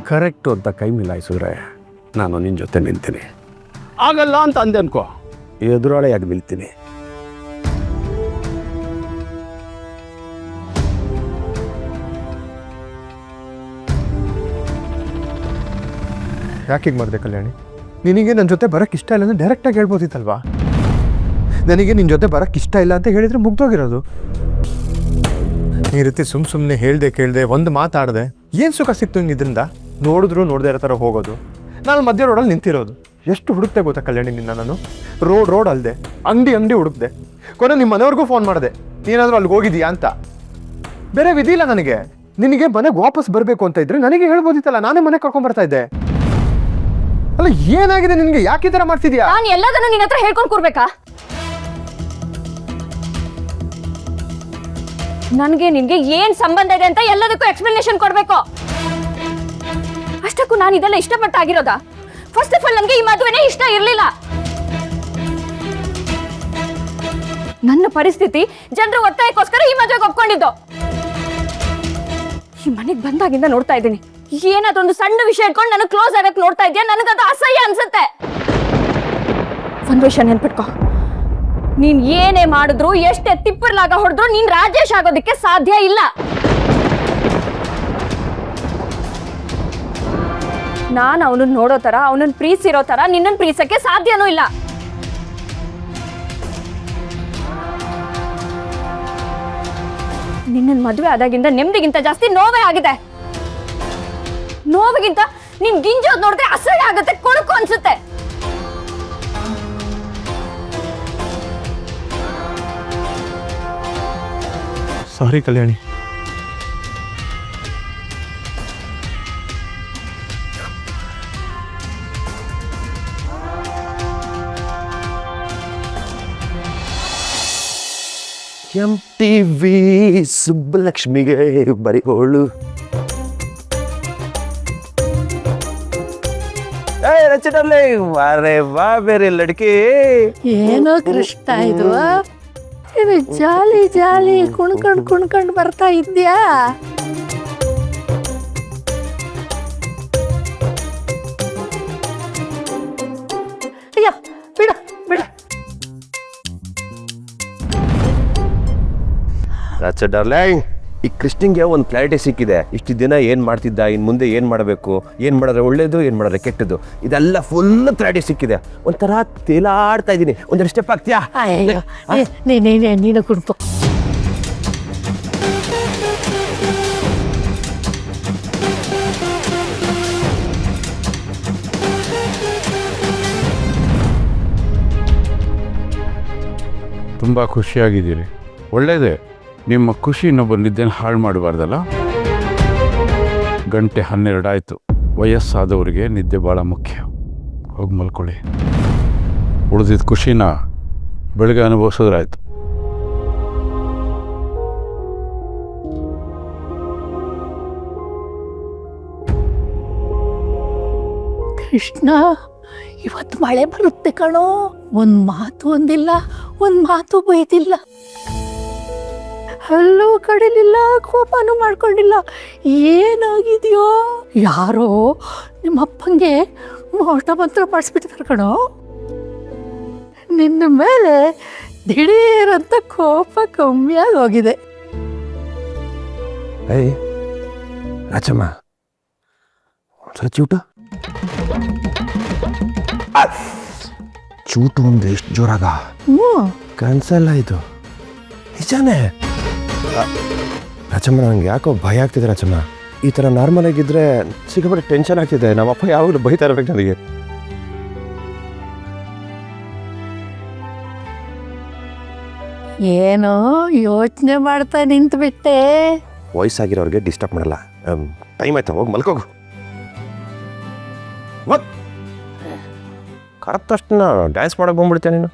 Correct ಅಂತ ಕೈ ಮಿಲಾಯಿಸಿದ್ರೆ ನಾನು ನಿನ್ನ ಜೊತೆ ನಿಲ್ತೀನಿ. ಆಗಲ್ಲ ಅಂತ ಅಂದೆ ಅನ್ಕೋ, ಎದುರಾಳಿಯಾಗಿ ನಿಲ್ತೀನಿ. ಯಾಕೆ ಹೀಗೆ ಮಾಡಿದೆ ಕಲ್ಯಾಣಿ? ನಿನಗೆ ನನ್ನ ಜೊತೆ ಬರೋಕ್ಕೆ ಇಷ್ಟ ಇಲ್ಲ ಅಂದರೆ ಡೈರೆಕ್ಟಾಗಿ ಹೇಳ್ಬೋದಿತ್ತಲ್ವಾ? ನನಗೆ ನಿನ್ನ ಜೊತೆ ಬರೋಕ್ಕೆ ಇಷ್ಟ ಇಲ್ಲ ಅಂತ ಹೇಳಿದರೆ ಮುಗ್ದೋಗಿರೋದು. ಈ ರೀತಿ ಸುಮ್ಮನೆ ಹೇಳ್ದೆ ಕೇಳಿದೆ ಒಂದು ಮಾತಾಡಿದೆ, ಏನು ಸುಖ ಸಿಕ್ತು ನಿಂಗೆ ಇದರಿಂದ? ನೋಡಿದ್ರು ನೋಡದೇ ಇರೋ ಥರ ಹೋಗೋದು. ನಾನು ಮಧ್ಯ ರೋಡಲ್ಲಿ ನಿಂತಿರೋದು. ಎಷ್ಟು ಹುಡುಕ್ತೆ ಗೊತ್ತಾ ಕಲ್ಯಾಣಿ ನಿನ್ನ ನಾನು? ರೋಡ್ ಅಲ್ಲದೆ ಅಂಗಡಿ ಹುಡುಕ್ದೆ. ಕೊನೆ ನಿಮ್ಮ ಮನೆಯವ್ರಿಗೂ ಫೋನ್ ಮಾಡಿದೆ, ನೀನಾದರೂ ಅಲ್ಲಿಗೆ ಹೋಗಿದೀಯಾ ಅಂತ. ಬೇರೆ ವಿಧಿ ಇಲ್ಲ ನನಗೆ. ನಿನಗೆ ಮನೆಗೆ ವಾಪಸ್ ಬರಬೇಕು ಅಂತ ಇದ್ರೆ ನನಗೆ ಹೇಳ್ಬೋದಿತ್ತಲ್ಲ, ನಾನೇ ಮನೆಗೆ ಕರ್ಕೊಂಡ್ಬರ್ತಾ ಇದ್ದೆ. ಅಲ್ಲ ಏನಾಗಿದೆ ನಿನಗೆ? ಯಾಕೆ ಈ ಥರ ಮಾಡ್ತಿದ್ಯಾ? ನಾನು ಎಲ್ಲದನ್ನು ನಿನ್ನ ಹತ್ರ ಹೇಳ್ಕೊಂಡು ಕೂರ್ಬೇಕಾ? ನನಗೆ ನಿನ್ಗೆ ಏನ್ ಸಂಬಂಧ ಇದೆ ಅಂತ ಎಲ್ಲದಕ್ಕೂ ಎಕ್ಸ್ಪ್ಲನೇಷನ್ ಕೊಡ್ಬೇಕು. ಅಷ್ಟಕ್ಕೂ ನಾನು ಇದೆಲ್ಲ ಇಷ್ಟಪಟ್ಟಾಗಿರೋದಾ? ಫಸ್ಟ್ ಆಫ್ ಆಲ್ ನನಗೆ ಈ ಮದುವೆನೇ ಇಷ್ಟ ಇರಲಿಲ್ಲ. ನನ್ನ ಪರಿಸ್ಥಿತಿ ಜನರ ಒತ್ತಾಯಕ್ಕೋಸ್ಕರ ಈ ಮದುವೆಗೆ ಒಪ್ಕೊಂಡಿದ್ದು. ಈ ಮನೆಗೆ ಬಂದಾಗಿಂದ ನೋಡ್ತಾ ಇದ್ದೀನಿ, ಏನಾದೊಂದು ಸಣ್ಣ ವಿಷಯ ಇಟ್ಕೊಂಡು ನನಗೆ ಕ್ಲೋಸ್ ಆಗಕ್ಕೆ ನೋಡ್ತಾ ಇದೆಯಾ. ನನಗದು ಅಸಹ್ಯ ಅನ್ಸುತ್ತೆ. ಒಂದು ವಿಷಯ ನೆನ್ಪಿಟ್ಕೋ, ನೀನ್ ಏನೇ ಮಾಡಿದ್ರು, ಎಷ್ಟೇ ತಿಪ್ಪರ್ಲಾಗ ಹೊಡೆದ್ರು ನೀನ್ ರಾಜೇಶ್ ಆಗೋದಕ್ಕೆ ಸಾಧ್ಯ ಇಲ್ಲ. ನಾನು ಅವನನ್ನ ನೋಡೋ ತರ, ಅವನನ್ನ ಪ್ರೀತಿಸಿರೋ ತರ ನಿನ್ನನ್ನು ಪ್ರೀತಿಸಕ್ಕೆ ಸಾಧ್ಯನೂ ಇಲ್ಲ. ನಿನ್ನ ಮದುವೆ ಆದಾಗಿಂದ ನೆಮ್ಮದಿಗಿಂತ ಜಾಸ್ತಿ ನೋವೇ ಆಗಿದೆ. ನೋವಿಗಿಂತ ನೀನ್ ಗಿಂಜೋದ್ ನೋಡಿದ್ರೆ ಅಸಹ್ಯ ಆಗುತ್ತೆ, ಕೊಳಕು ಅನ್ಸುತ್ತೆ. ಸಾರಿ ಕಲ್ಯಾಣಿ. MTV ಸುಬ್ಬಲಕ್ಷ್ಮಿಗೆ ಬರಿಗೋಳು. ರಚನಲ್ಲೇ ವಾರೆ ವಾ ಬೇರೆ ಲಡ್ಕಿ. ಏನೋ ಕೃಷ್ಣ ಇದು ಜಾಲಿ ಜಾಲಿ ಕುಣ್ಕೊಂಡು ಬರ್ತಾ ಇದ್ಯಾ? ಅಯ್ಯ ಬಿಡ ಬಿಡ. ರಾಚ ಡಾರ್ಲಿಂಗ್, ಈ ಕೃಷ್ಣಂಗೆ ಒಂದು ಕ್ಲಾರಿಟಿ ಸಿಕ್ಕಿದೆ. ಇಷ್ಟು ದಿನ ಏನು ಮಾಡ್ತಿದ್ದ, ಇನ್ನು ಮುಂದೆ ಏನು ಮಾಡಬೇಕು, ಏನು ಮಾಡಿದ್ರೆ ಒಳ್ಳೇದು, ಏನು ಮಾಡಿದ್ರೆ ಕೆಟ್ಟದ್ದು, ಇದೆಲ್ಲ ಫುಲ್ ಕ್ಲಾರಿಟಿ ಸಿಕ್ಕಿದೆ. ಒಂಥರ ತೇಲಾಡ್ತಾ ಇದ್ದೀನಿ. ಒಂದೆರಡು ಸ್ಟೆಪ್ ಆಗ್ತೀಯಾ? ನೀನು ಕುಡ್ಕೊ. ತುಂಬ ಖುಷಿಯಾಗಿದ್ದೀರಿ, ಒಳ್ಳೆಯದೇ. ನಿಮ್ಮ ಖುಷಿ ಇನ್ನೊಬ್ಬರು ನಿದ್ದೆನ ಹಾಳು ಮಾಡಬಾರ್ದಲ್ಲ. 12:12 ಆಯಿತು. ವಯಸ್ಸಾದವರಿಗೆ ನಿದ್ದೆ ಭಾಳ ಮುಖ್ಯ. ಹೋಗಿ ಮಲ್ಕೊಳ್ಳಿ. ಉಳಿದಿದ್ದ ಖುಷಿನ ಬೆಳಗ್ಗೆ ಅನುಭವಿಸೋದ್ರಾಯ್ತು. ಕೃಷ್ಣ, ಇವತ್ತು ಮಳೆ ಬರುತ್ತೆ ಕಣೋ. ಒಂದು ಮಾತು ಒಂದಿಲ್ಲ, ಒಂದು ಮಾತು ಬೈದಿಲ್ಲ, ಹಲ್ಲೂ ಕಡಿಲಿಲ್ಲ, ಕೋಪನೂ ಮಾಡ್ಕೊಂಡಿಲ್ಲ. ಏನಾಗಿದೆಯೋ? ಯಾರೋ ನಿಮ್ಮಪ್ಪಂಗೆ ಮೋಟ ಮಂತ್ರ ಮಾಡಿಸ್ಬಿಟ್ಟಿದ್ದಾರೆ ಕಣೋ. ನಿನ್ನ ಮೇಲೆ ದಿಢೀರಂತ ಕೋಪ ಕಮ್ಮಿಯಾಗಿ ಹೋಗಿದೆ. ಏಯ್ ರಾಚಮ್ಮ, ಚೂಟ ಚೂಟು ಅಂದ್ರೆ ಎಷ್ಟು ಜೋರಾಗ ಕನ್ಸಲ್ಲ ಇದು. ನಿಜಾನೇ ರಾಚಮ್ಮ, ನನಗೆ ಯಾಕೋ ಭಯ ಆಗ್ತಿದೆ ರಾಚಮ್ಮ. ಈ ಥರ ನಾರ್ಮಲ್ ಆಗಿದ್ದರೆ ಸಿಕ್ಕಾಪಟ್ಟೆ ಟೆನ್ಷನ್ ಆಗ್ತಿದೆ. ನಮ್ಮಪ್ಪ ಯಾವಾಗಲೂ ಬೈತಾ ಇರ್ಬೇಕು ನನಗೆ. ಏನೋ ಯೋಚನೆ ಮಾಡ್ತಾ ನಿಂತುಬಿಟ್ಟೆ. ವಯಸ್ಸಾಗಿರೋರಿಗೆ ಡಿಸ್ಟರ್ಬ್ ಮಾಡಲ್ಲ. ಟೈಮ್ ಆಯ್ತಾ, ಹೋಗಿ ಮಲ್ಕೋಗು. ಕರೆಕ್ಟ್ ತಕ್ಷಣ ಡ್ಯಾನ್ಸ್ ಮಾಡೋಕೆ ಬಂದ್ಬಿಡ್ತೇನೆ ನೀನು.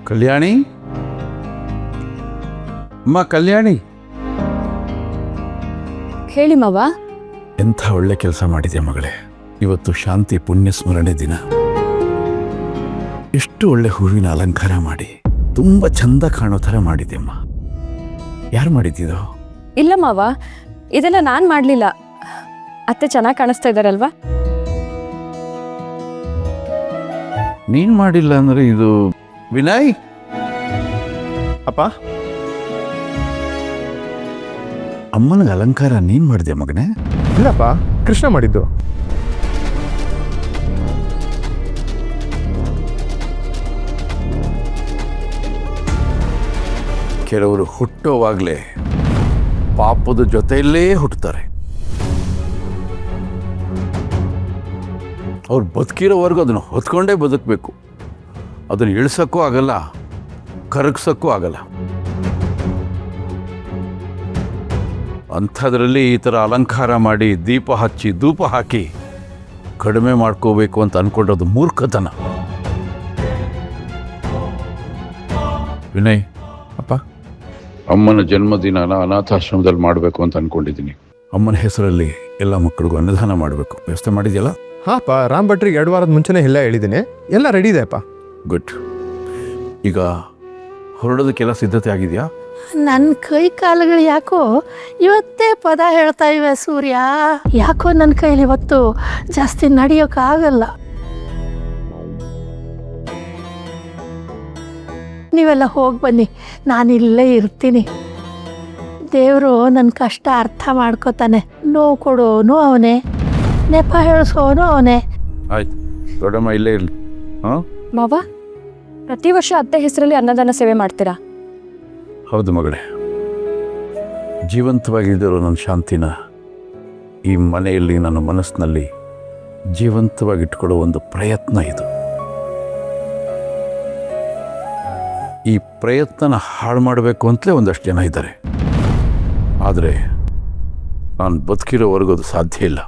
ಕಲ್ಯಾಣಿ, ಅಮ್ಮ ಕಲ್ಯಾಣಿ, ಹೇಳಿ ಮಾವ. ಎಂಥ ಒಳ್ಳೆ ಕೆಲಸ ಮಾಡಿದೆ ಮಗಳೇ. ಇವತ್ತು ಶಾಂತಿ ಪುಣ್ಯ ಸ್ಮರಣೆ ದಿನ. ಎಷ್ಟು ಒಳ್ಳೆ ಹೂವಿನ ಅಲಂಕಾರ ಮಾಡಿ ತುಂಬ ಚಂದ ಕಾಣೋ ಥರ ಮಾಡಿದೆಮ್ಮ. ಯಾರು ಮಾಡಿದ್ದಿದ್ದು? ಇಲ್ಲ ಮಾವ, ಇದೆಲ್ಲ ನಾನು ಮಾಡಲಿಲ್ಲ. ಅತ್ತೆ ಚೆನ್ನಾಗಿ ಕಾಣಿಸ್ತಾ ಇದ್ದಾರಲ್ವಾ? ನೀನು ಮಾಡಿಲ್ಲ ಅಂದರೆ ಇದು ವಿನಯ್. ಅಪ್ಪ, ಅಮ್ಮನಿಗೆ ಅಲಂಕಾರ ನೀನು ಮಾಡಿದೆ ಮಗನೇ? ಇಲ್ಲಪ್ಪ, ಕೃಷ್ಣ ಮಾಡಿದ್ದು. ಕೆಲವರು ಹುಟ್ಟೋವಾಗಲೇ ಪಾಪದ ಜೊತೆಯಲ್ಲೇ ಹುಟ್ಟುತ್ತಾರೆ. ಅವ್ರು ಬದುಕಿರೋವರೆಗೂ ಅದನ್ನು ಹೊತ್ಕೊಂಡೇ ಬದುಕಬೇಕು. ಅದನ್ನು ಇಳಿಸೋಕ್ಕೂ ಆಗಲ್ಲ, ಕರಗಿಸೋಕ್ಕೂ ಆಗಲ್ಲ. ಅಂಥದ್ರಲ್ಲಿ ಈ ಥರ ಅಲಂಕಾರ ಮಾಡಿ ದೀಪ ಹಚ್ಚಿ ಧೂಪ ಹಾಕಿ ಕಡಿಮೆ ಮಾಡ್ಕೋಬೇಕು ಅಂತ ಅಂದ್ಕೊಂಡದ್ದು ಮೂರ್ಖತನ. ವಿನಯ್, ಅಪ್ಪ, ಅಮ್ಮನ ಜನ್ಮದಿನನ ಅನಾಥಾಶ್ರಮದಲ್ಲಿ ಮಾಡಬೇಕು ಅಂತ ಅಂದ್ಕೊಂಡಿದ್ದೀನಿ. ಅಮ್ಮನ ಹೆಸರಲ್ಲಿ ಎಲ್ಲ ಮಕ್ಕಳಿಗೂ ಅನ್ನದಾನ ಮಾಡಬೇಕು. ವ್ಯವಸ್ಥೆ ಮಾಡಿದೆಯಲ್ಲ? ಹಾಪ, ರಾಮ್ ಭಟ್ರಿಗೆ 2 ವಾರದ ಮುಂಚೆನೇ ಎಲ್ಲ ಹೇಳಿದ್ದೀನಿ. ಎಲ್ಲ ರೆಡಿ ಇದೆ ಅಪ್ಪ. ಗುಡ್. ಈಗ ಹೊರಡೋದಕ್ಕೆಲ್ಲ ಸಿದ್ಧತೆ ಆಗಿದೆಯಾ? ನನ್ನ ಕೈ ಕಾಲುಗಳು ಯಾಕೋ ಇವತ್ತೇ ಪದ ಹೇಳ್ತಾ ಇವೆ ಸೂರ್ಯ. ಯಾಕೋ ನನ್ನ ಕೈಲಿ ಇವತ್ತು ಜಾಸ್ತಿ ನಡೆಯೋಕ್ಕಾಗಲ್ಲ. ನೀವೆಲ್ಲ ಹೋಗಿ ಬನ್ನಿ, ನಾನಿಲ್ಲೇ ಇರ್ತೀನಿ. ದೇವರು ನನ್ನ ಕಷ್ಟ ಅರ್ಥ ಮಾಡ್ಕೋತಾನೆ. ನೋವು ಕೊಡೋನು ಅವನೇ, ನೆಪ ಹೇಳಿಸೋನು ಅವನೇ. ಆಯ್ತು, ದೊಡ್ಡಮ್ಮ ಇಲ್ಲೇ ಇರಲಿ. ಹಾಂ, ಮಾವ, ಪ್ರತಿ ವರ್ಷ ಅತ್ತೆ ಹೆಸರಲ್ಲಿ ಅನ್ನದಾನ ಸೇವೆ ಮಾಡ್ತೀರಾ? ಹೌದು ಮಗಳೇ. ಜೀವಂತವಾಗಿದ್ದರೂ ನನ್ನ ಶಾಂತಿನ ಈ ಮನೆಯಲ್ಲಿ ನನ್ನ ಮನಸ್ಸಿನಲ್ಲಿ ಜೀವಂತವಾಗಿಟ್ಕೊಳ್ಳೋ ಒಂದು ಪ್ರಯತ್ನ ಇದು. ಈ ಪ್ರಯತ್ನನ ಹಾಳು ಮಾಡಬೇಕು ಅಂತಲೇ ಒಂದಷ್ಟು ಜನ ಇದ್ದಾರೆ. ಆದರೆ ನಾನು ಬದುಕಿರೋವರೆಗೂ ಅದು ಸಾಧ್ಯ ಇಲ್ಲ.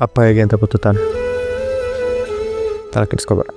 ಅಪ್ಪ ಹೇಗೆ ಅಂತ ಗೊತ್ತು ತಾನೆ, ತಲೆ ಕೆಡಿಸ್ಕೋಬೇಡ.